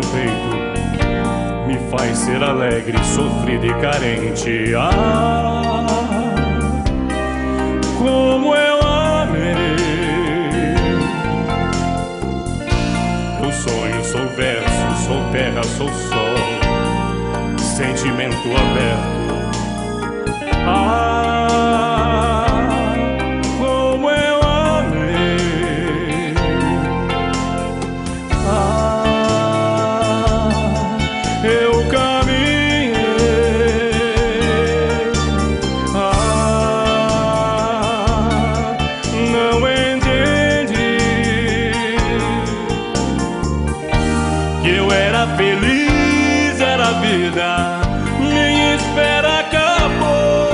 no peito me faz ser alegre, sofrido e carente. Ah, como eu amei. Eu sonho, sou verso, sou terra, sou sol, sentimento aberto. Ah, como eu amei. Ah, eu caminhei. Ah, não entendi que eu era feliz, era a vida. Minha espera acabou,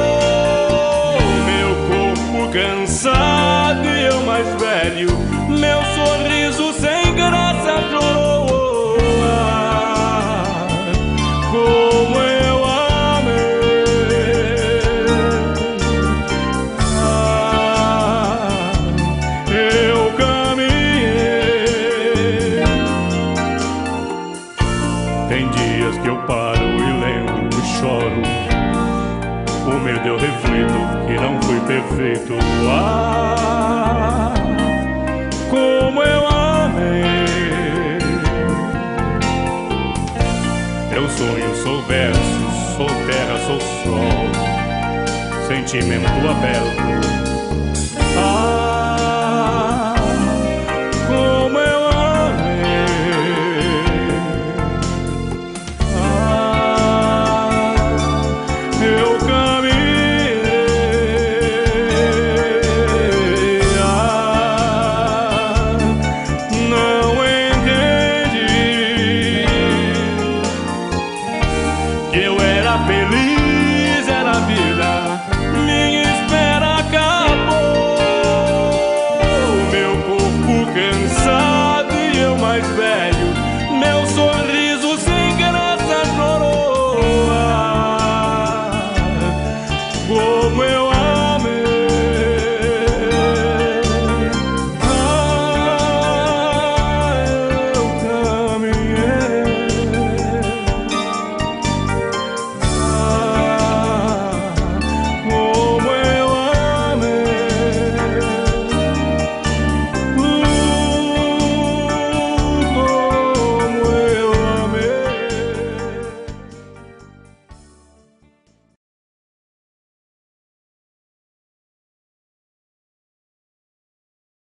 meu corpo cansado e eu mais velho, meu sorriso sem graça chorou. Ah, como eu amei. Ah, eu caminhei. Tem dias que eu paro e lembro, choro. O medo eu reflito que não fui perfeito. Ah, como eu amei. Eu sonho, sou verso, sou terra, sou sol, sentimento aberto. Ah, como eu amei. Ah, eu caminhei. Ah, não entendi que eu era feliz, era a vida. Minha espera acabou, meu corpo cansado e eu mais velho, meu sorriso sem graça chorou. Ah,